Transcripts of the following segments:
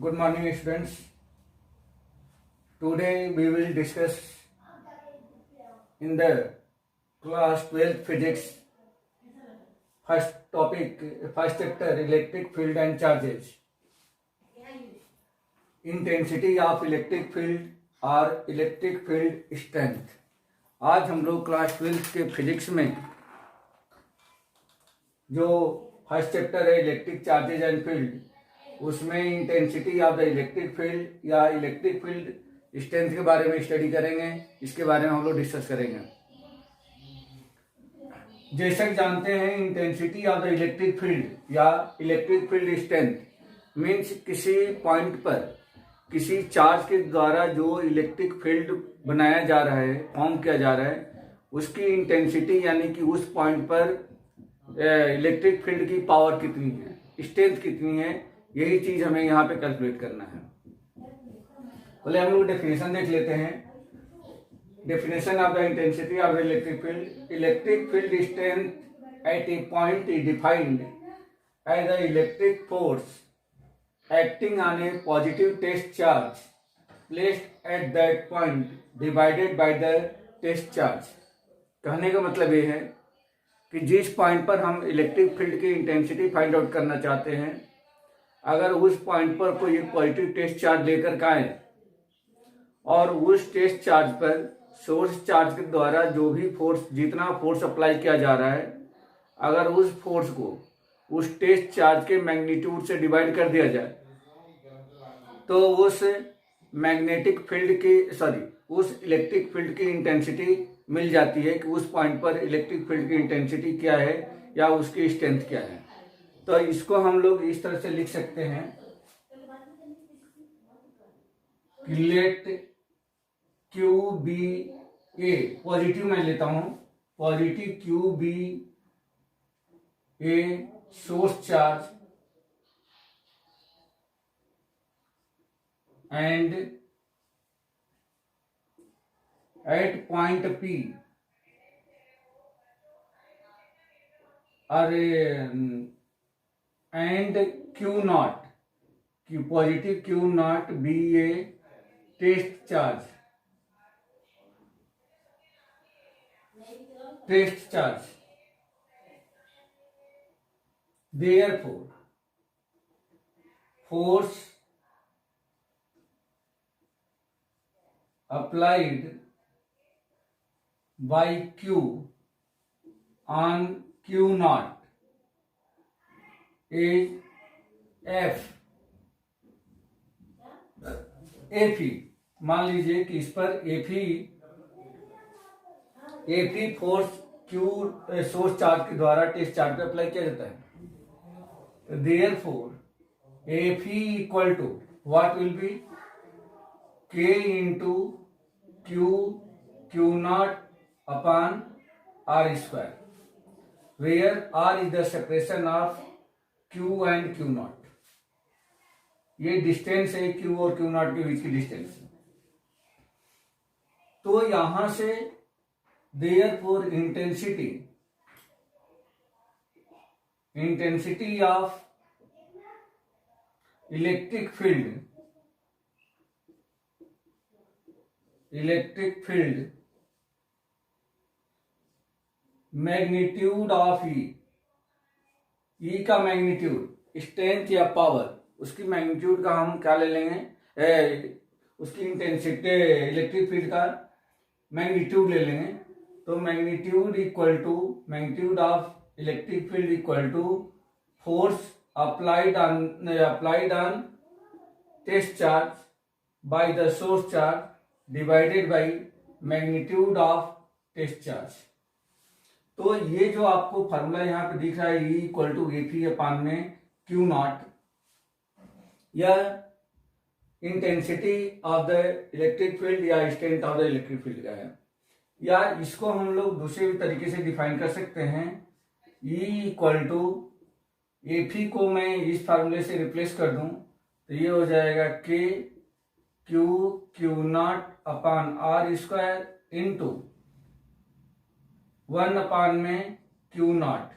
Good morning, students. Today we will discuss in the class 12 physics first topic, first chapter, electric field and charges. Intensity of electric field और electric field strength. आज हम लोग class 12 के physics में जो first chapter है electric charges and field, उसमें intensity of the electric field या इलेक्ट्रिक फील्ड स्ट्रेंथ के बारे में स्टडी करेंगे। इसके बारे में हम लोग डिस्कस करेंगे। जैसा कि जानते हैं, intensity of the electric field या इलेक्ट्रिक फील्ड स्ट्रेंथ मीन्स किसी पॉइंट पर किसी चार्ज के द्वारा जो इलेक्ट्रिक फील्ड बनाया जा रहा है, फॉर्म किया जा रहा है, उसकी इंटेंसिटी यानी कि उस पॉइंट पर इलेक्ट्रिक फील्ड की पावर कितनी है, स्ट्रेंथ कितनी है, यही चीज हमें यहाँ पे कैलकुलेट करना है। पहले हम लोग डेफिनेशन देख लेते हैं। Definition of the intensity of the electric field. Electric field strength at a point is defined as the electric force acting on a positive test charge placed at that point divided by the test charge। कहने का मतलब ये है कि जिस point पर हम electric field की इंटेंसिटी फाइंड आउट करना चाहते हैं, अगर उस पॉइंट पर कोई एक पॉजिटिव टेस्ट चार्ज लेकर के आए और उस टेस्ट चार्ज पर सोर्स चार्ज के द्वारा जो भी फोर्स, जितना फोर्स अप्लाई किया जा रहा है, अगर उस फोर्स को उस टेस्ट चार्ज के मैग्नीट्यूड से डिवाइड कर दिया जाए तो उस मैग्नेटिक फील्ड की उस इलेक्ट्रिक फील्ड की इंटेंसिटी मिल जाती है कि उस पॉइंट पर इलेक्ट्रिक फील्ड की इंटेंसिटी क्या है या उसकी स्ट्रेंथ क्या है। तो इसको हम लोग इस तरह से लिख सकते हैं कि let Q be a, positive मैं लेता हूं, positive Q be a source charge and at point P or and Q naught, Q positive Q naught be a test charge, therefore force applied by Q on Q naught is F Fe। मान लीजिए कि इस पर Fe force Q source charge के द्वारा test charge पे apply किया जाता है। Therefore Fe equal to what will be K into Q naught upon R square, where R is the separation of Q and Q naught। ये distance है Q और Q naught के बीच की distance. तो यहां से therefore intensity of electric field magnitude of E का magnitude, strength या पावर, उसकी मैग्नीट्यूड का हम क्या ले लेंगे, उसकी इंटेंसिटी इलेक्ट्रिक फील्ड का मैग्नीट्यूड ले लेंगे। तो magnitude of electric field equal to force applied on test charge by the source charge divided by magnitude of test charge. तो ये जो आपको फार्मूला यहाँ पे दिख रहा है E equal to Fe upon में Q नॉट, यह intensity of the electric field या strength of the electric field का है। या इसको हम लोग दूसरे तरीके से डिफाइन कर सकते हैं। E इक्वल टू Fe को मैं इस फार्मूले से रिप्लेस कर दूं तो ये हो जाएगा K Q not upon R square into 1 अपान में Q नॉट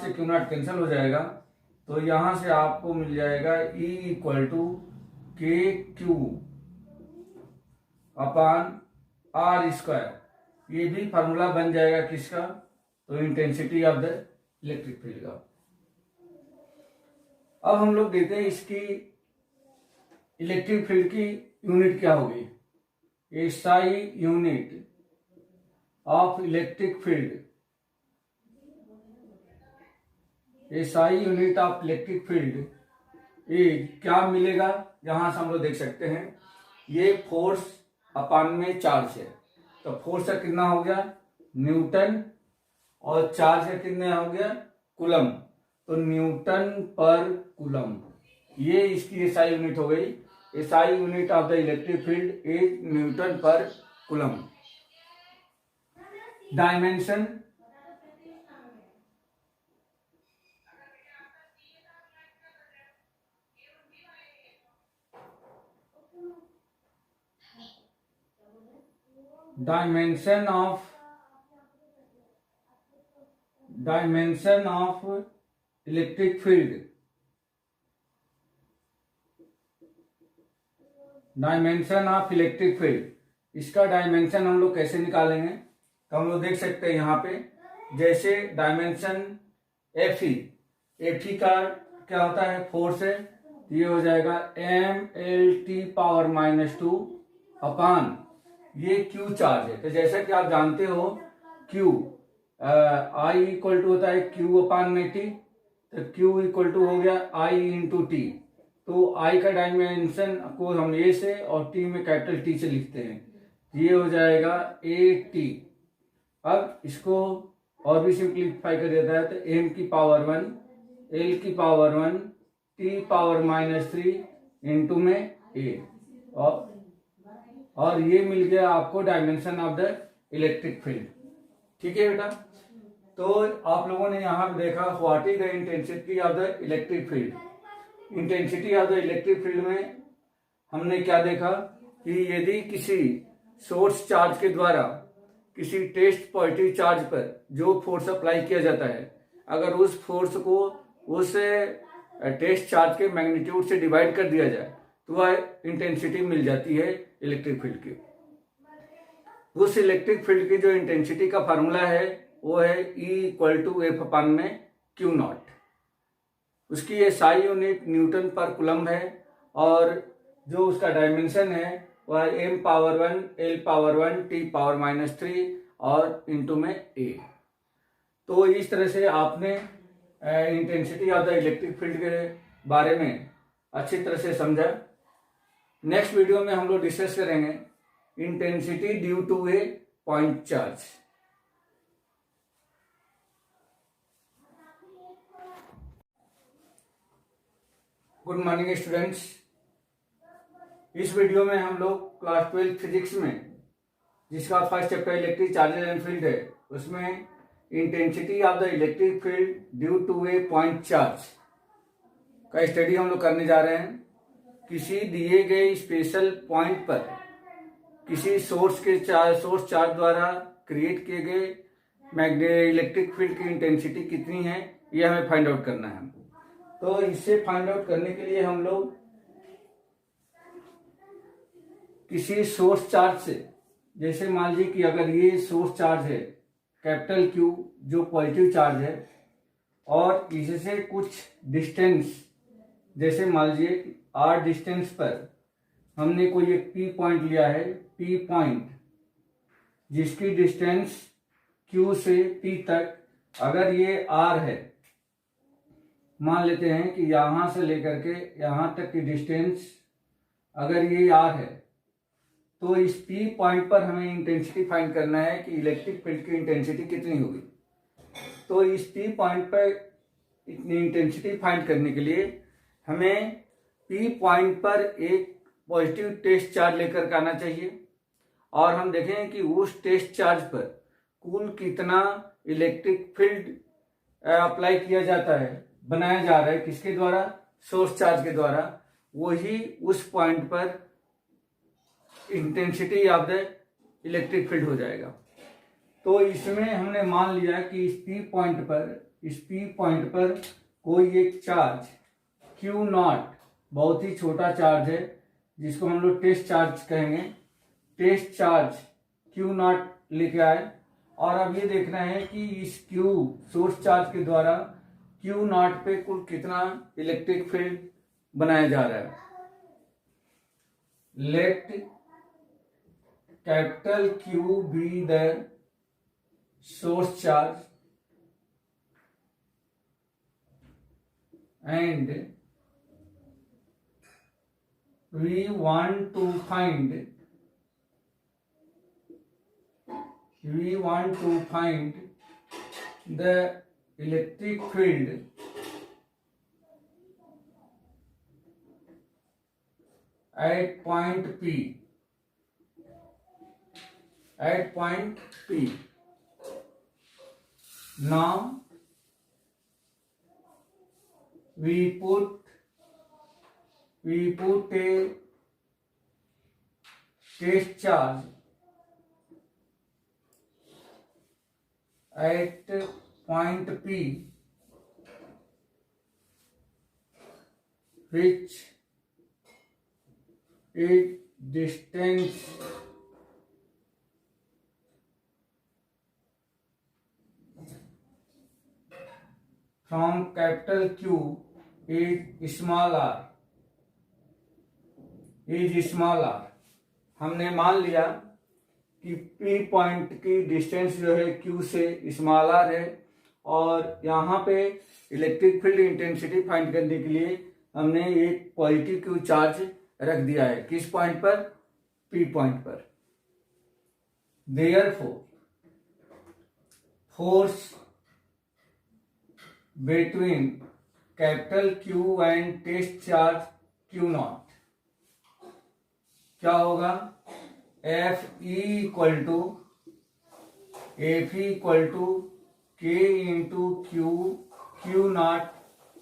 से Q नॉट कैंसिल हो जाएगा। तो यहां से आपको मिल जाएगा E इक्वल टू के क्यू अपान आर स्क्वायर, ये भी फार्मूला बन जाएगा किसका, तो intensity of the electric field का। अब हम लोग देखते हैं इसकी इलेक्ट्रिक फील्ड की यूनिट क्या होगी। SI unit of electric field, SI unit of electric field क्या मिलेगा, यहां से हम लोग देख सकते हैं ये फोर्स अपान में चार्ज है, तो फोर्स का कितना हो गया न्यूटन और चार्ज का कितना हो गया कूलम, तो न्यूटन पर कूलम, ये इसकी एसआई यूनिट हो गई। SI unit of the electric field is newton per coulomb. Dimension, dimension of electric field, dimension of electric field, इसका डायमेंशन हम लोग कैसे निकालेंगे, तो हम लोग देख सकते हैं यहाँ पे, जैसे डायमेंशन एफ ई का क्या होता है फोर्स है, ये हो जाएगा m/L(T)⁻², अपान ये क्यू चार्ज है, तो जैसा कि आप जानते हो क्यू आई इक्वल टू होता है क्यू अपान में टी, तो क्यू इक्वल टू हो गया आई इंटू टी, तो आई का डायमेंशन को हम ए से और टी में कैपिटल टी से लिखते हैं, ये हो जाएगा ए टी। अब इसको और भी सिंप्लीफाई कर देता है, तो m⁻⁴ L⁻⁴ T⁻³ इंटू में ए, और ये मिल गया आपको dimension of the electric field. ठीक है बेटा, तो आप लोगों ने यहां पे देखा what is the intensity of the electric field. Intensity of the electric field में हमने क्या देखा कि यदि किसी सोर्स चार्ज के द्वारा किसी टेस्ट पॉजिटिव चार्ज पर जो फोर्स अप्लाई किया जाता है, अगर उस फोर्स को उस टेस्ट चार्ज के मैग्नीट्यूड से डिवाइड कर दिया जाए तो वह इंटेंसिटी मिल जाती है इलेक्ट्रिक फील्ड की। उस इलेक्ट्रिक फील्ड की जो इंटेंसिटी का फार्मूला है वो है E=F/Q0। उसकी SI unit Newton per coulomb है और जो उसका डायमेंशन है वह m⁻⁴ L⁻⁴ T⁻³ और इंटू में ए। तो इस तरह से आपने intensity of the electric field के बारे में अच्छी तरह से समझा। नेक्स्ट वीडियो में हम लोग डिस्कस करेंगे intensity due to a point charge. Good morning students, इस वीडियो में हम लोग क्लास 12 फिजिक्स में जिसका first chapter electric charges and field है उसमें intensity of the electric field due to a point charge का स्टडी हम लोग करने जा रहे हैं। किसी दिए गए स्पेशल पॉइंट पर किसी सोर्स चार्ज द्वारा क्रिएट किए गए इलेक्ट्रिक फील्ड की इंटेंसिटी कितनी है ये हमें फाइंड आउट करना है। तो इससे फाइंड आउट करने के लिए हम लोग किसी सोर्स चार्ज से, जैसे मान लीजिए कि अगर ये सोर्स चार्ज है कैपिटल क्यू जो पॉजिटिव चार्ज है और इससे कुछ डिस्टेंस, जैसे मान लीजिए आर डिस्टेंस पर हमने कोई एक पी पॉइंट लिया है, पी पॉइंट जिसकी डिस्टेंस क्यू से पी तक अगर ये आर है, मान लेते हैं कि यहां से लेकर के यहां तक की डिस्टेंस अगर ये आर है, तो इस पी पॉइंट पर हमें इंटेंसिटी फाइंड करना है कि इलेक्ट्रिक फील्ड की इंटेंसिटी कितनी होगी। तो इस पी पॉइंट पर इतनी इंटेंसिटी फाइंड करने के लिए हमें पी पॉइंट पर एक पॉजिटिव टेस्ट चार्ज लेकर के आना चाहिए और हम देखें कि उस टेस्ट चार्ज पर कुल कितना इलेक्ट्रिक फील्ड अप्लाई किया जाता है, बनाया जा रहा है, किसके द्वारा, सोर्स चार्ज के द्वारा, वही उस पॉइंट पर intensity of the electric field हो जाएगा। तो इसमें हमने मान लिया कि इस पी पॉइंट पर कोई एक चार्ज Q0 बहुत ही छोटा चार्ज है, जिसको हम लोग टेस्ट चार्ज कहेंगे, टेस्ट चार्ज क्यू नॉट लेके आए, और अब ये देखना है कि इस क्यू सोर्स चार्ज के द्वारा क्यू नॉट पे कुल कितना इलेक्ट्रिक फील्ड बनाया जा रहा है। Let capital Q be the source charge and we want to find the electric field at point P. Now we put a test charge at point P, which is distance from capital Q is small r. हमने मान लिया कि P point की distance जो है Q से small r है, और यहाँ पे इलेक्ट्रिक फील्ड इंटेंसिटी फाइंड करने के लिए हमने एक पॉजिटिव Q चार्ज रख दिया है। किस पॉइंट पर? P पॉइंट पर। Therefore force between capital Q and test charge Q naught क्या होगा? F equal to K into Q naught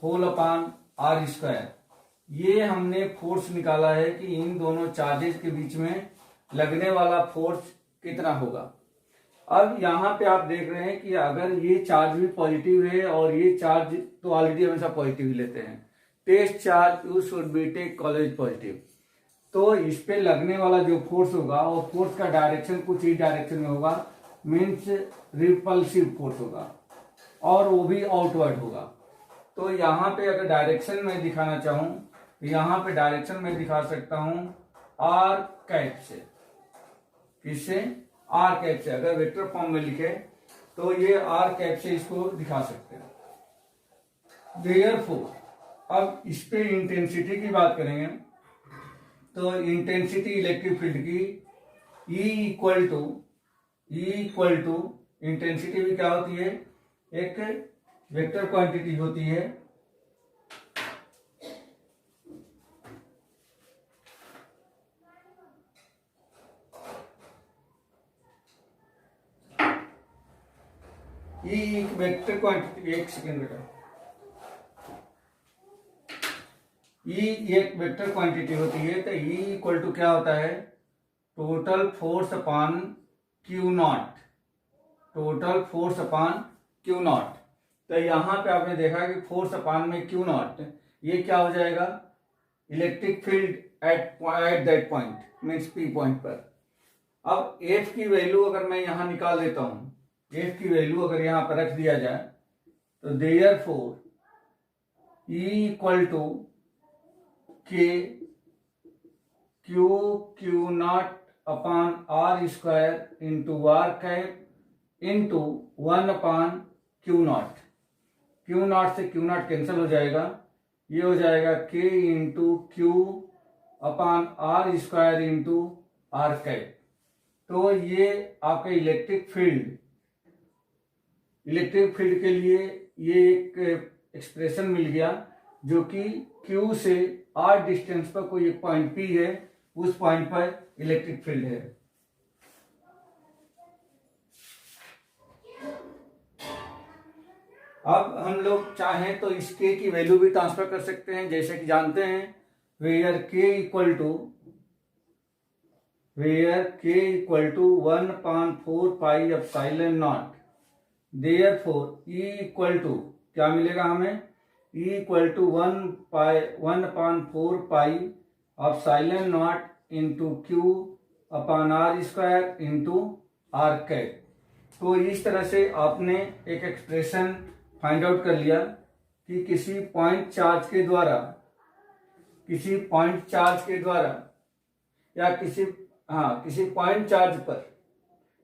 whole upon R square. ये हमने फोर्स निकाला है कि इन दोनों चार्जेस के बीच में लगने वाला फोर्स कितना होगा। अब यहाँ पे आप देख रहे हैं कि अगर ये चार्ज भी पॉजिटिव है, और ये चार्ज तो ऑलरेडी हमेशा पॉजिटिव ही लेते हैं, test charge you should be take always positive, तो इस पे लगने वाला जो फोर्स होगा वो फोर्स का डायरेक्शन कुछ ही डायरेक्शन में होगा, मीन्स रिपल्सिव फोर्स होगा, और वो भी आउटवर्ड होगा। तो यहाँ पे अगर डायरेक्शन में दिखाना चाहूं तो यहाँ पे डायरेक्शन में दिखा सकता हूं आर कैप से। किससे? आर कैप से। अगर वेक्टर फॉर्म में लिखे तो ये आर कैप से इसको दिखा सकते हैं। देयरफॉर अब इस पे इंटेंसिटी की बात करेंगे तो इंटेंसिटी इलेक्ट्रिक फील्ड की E इक्वल टू इंटेंसिटी भी क्या होती है? एक वेक्टर क्वांटिटी होती है, एक वेक्टर क्वांटिटी, एक सेकेंड बेटा, एक वेक्टर क्वांटिटी होती है। तो E इक्वल टू क्या होता है? Total force upon Q not, total force upon Q not. तो यहाँ पे आपने देखा कि फोर्स अपॉन में क्यू नॉट, ये क्या हो जाएगा? Electric field at that point, means P point पर। अब F की वैल्यू अगर मैं यहाँ निकाल देता हूं, F की वैल्यू अगर यहाँ पर रख दिया जाए तो therefore E equal to Q naught upon R square into R cap into 1 upon Q naught. Q naught से क्यू नॉट कैंसिल हो जाएगा, ये हो जाएगा K into Q upon R square into R cap. तो ये आपका इलेक्ट्रिक फील्ड के लिए ये एक एक्सप्रेशन मिल गया, जो कि Q से R डिस्टेंस पर कोई एक पॉइंट P है, उस पॉइंट पर इलेक्ट्रिक फील्ड है। अब हम लोग चाहें तो इस K की वैल्यू भी ट्रांसफर कर सकते हैं, जैसे कि जानते हैं where K equal to 1/4 pi epsilon naught. Therefore E equal to क्या मिलेगा हमें? E equal to 1/4 pi of epsilon naught into Q upon R square into R cap. तो इस तरह से आपने एक एक्सप्रेशन फाइंड आउट कर लिया कि किसी पॉइंट चार्ज के द्वारा या किसी पॉइंट चार्ज पर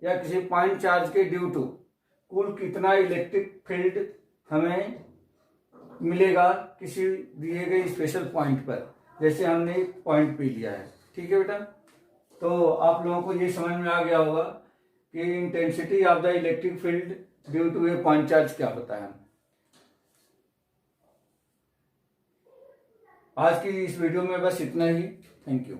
या किसी पॉइंट चार्ज के ड्यू टू कुल कितना इलेक्ट्रिक फील्ड हमें मिलेगा किसी दिए गए स्पेशल पॉइंट पर, जैसे हमने एक पॉइंट पे लिया है। ठीक है बेटा, तो आप लोगों को ये समझ में आ गया होगा कि intensity of the electric field due to a point charge क्या होता है। आज की इस वीडियो में बस इतना ही। Thank you.